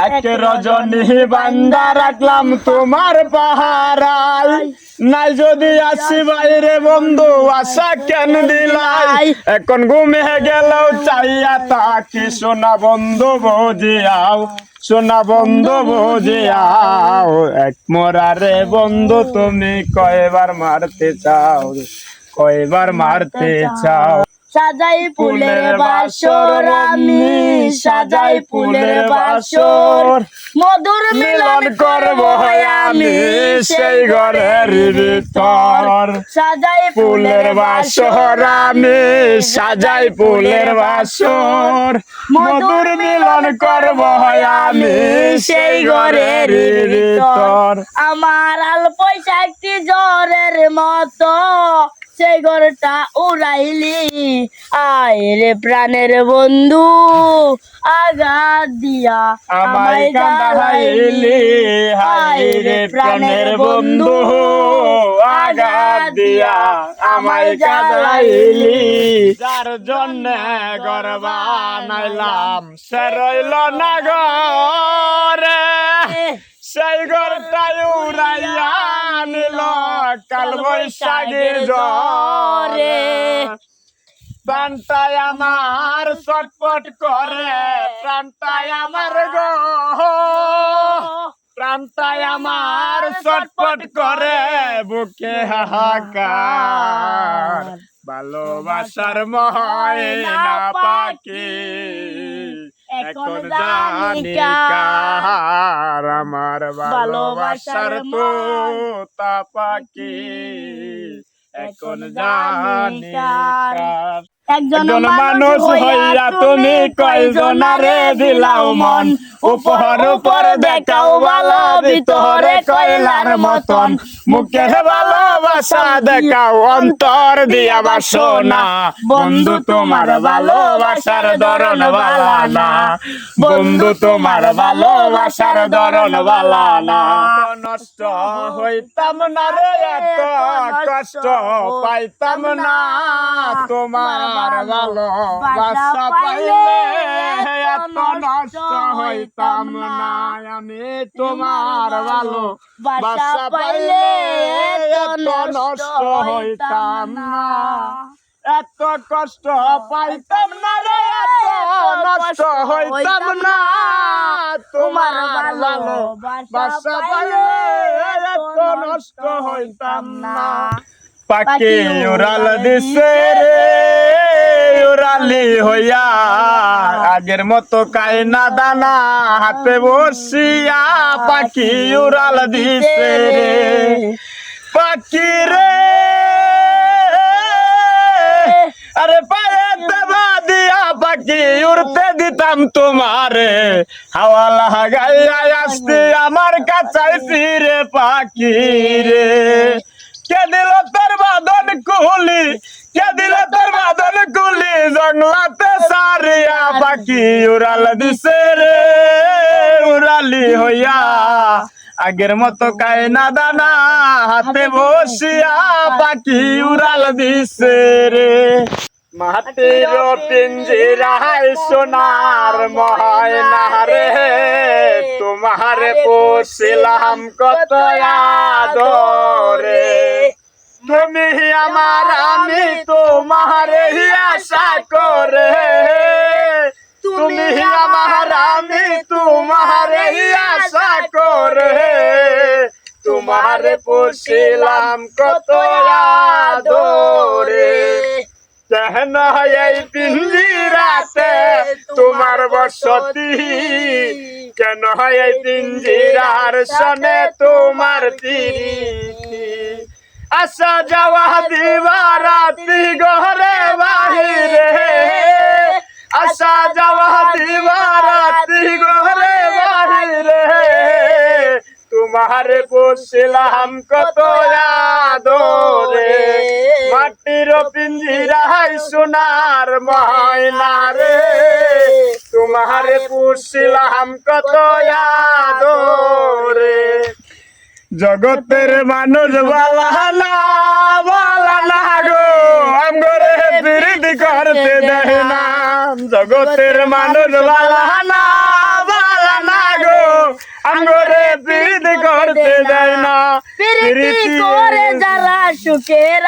এক রজনী বান্দা রাখলাম তোমার পাহারায়, নাই যদি আসি বাইরে বন্ধু আশা কেন দিলাই, এখন ঘুমে গেলেও চাইয়া তাকি সোনা বন্ধু বুঝিয়াও, সোনা বন্ধু বুঝিয়াও, এক মোরারে বন্ধু তুমি কয়বার মারতে চাও, কয়বার মারতে চাও। সাজাই ফুলের বাসর আমি, সাজাই ফুলের বাসর, মধুর মিলন করব আমি সেই ঘরের ভিতর। সাজাই ফুলের বাসর আমি, সাজাই ফুলের বাসর, মধুর মিলন করব আমি সেই ঘরের ভিতর। আমার অল্প একটি জ্বরের মতো সেই ঘরটা উড়াইলি, আয় রে প্রাণের বন্ধু আঘাত দিয়া আমায় কাঁদাইলি, হায় রে প্রাণের বন্ধু আঘাত দিয়া আমায় কাঁদাইলি। যার জন্য ঘর বানাইলাম সে রইল না ঘরে, সেই ঘরটাই উড়াইয়া নিল কাল বৈশাখীর ঝড়ে। প্রাণটাই আমার ছটফট করে, প্রাণটাই আমার গো, প্রাণটাই আমার ছটফট করে বুকে হাহাকার। ভালোবাসার ময়না পাখি এখন জানি কার, আমার ভালোবাসার তোতা পাখি এখন জানি কার। একজন মানুষ হইয়া তুমি কয়জনারে দিলাও মন, উপর উপর দেখাও ভালো ভিতরে কয়লার মতন, মুখের ভালোবাসা দেখাও অন্তর দিয়া বাসনা, বন্ধু তোমার ভালোবাসার ধরন বালা না, বন্ধু তোমার ভালোবাসার ধরন বালা না। নষ্ট হইতাম না রে, এত কষ্ট পাইতাম না, তোমার ভালোবাসা পাইলে এত নষ্ট হইতাম না আমি, তোমার ভালোবাসা পাইলে এত নষ্ট হইতাম না, এত কষ্ট পাইতাম না রে, এত নষ্ট হইতাম না, তোমার ভালোবাসা পাইলে এত নষ্ট হইতাম না। পাখি উড়াল দিছে রে, উড়ালি হইয়া আগের মতো কায়না দানা হাতে বসিয়া, পাখি উড়াল দিছে রে, পাখি রে আরে পায়ে দেবা দিয়া পাখি উড়তে দিতাম তোমারে, হাওয়া লাগাইয়া আসতে আমার কাছাই ফিরে পাখি রে। কে দিল তোর বাঁধন কুলি, কে দিল তোর বাঁধন কুলি, জঙ্গলাতে সারিয়া পাখি উড়াল দিছে রে, উড়ালি হইয়া আগের মতো কায়না দানা হাতে বসিয়া, পাখি উড়াল দিছে রে। মাটির পিঞ্জিরায় সোনার ময়না রে, তোমারে পোষিলাম কত আদরে, তুমি আমার আমি তোমারে আশা করে, তুমি আমার আমি তোমারে আশা করে, তোমারে পোষিলাম কত আদরে। কেন এই পিঞ্জিরাতে তোমার বসতি, কেন এই পিঞ্জিরার সনে তোমার প্রীতি, আসা যাওয়া দিবা রাতি ঘরে বাহিরে, আসা যাওয়া দিবা রাতি ঘরে বাহিরে, তোমারে পোষিলাম কত আদরে, মাটির পিঞ্জিরায় সোনার ময়না রে, তোমারে পোষিলাম কত আদরে। জগতের মানুষ বালা না, বালা না গো, আমগরে বিরোধী করতে দেয় না, জগতের মানুষ বালা না, বালা না গো, আমগরে প্রীতি করতে দেয় না প্রীতি করে যারা সুখের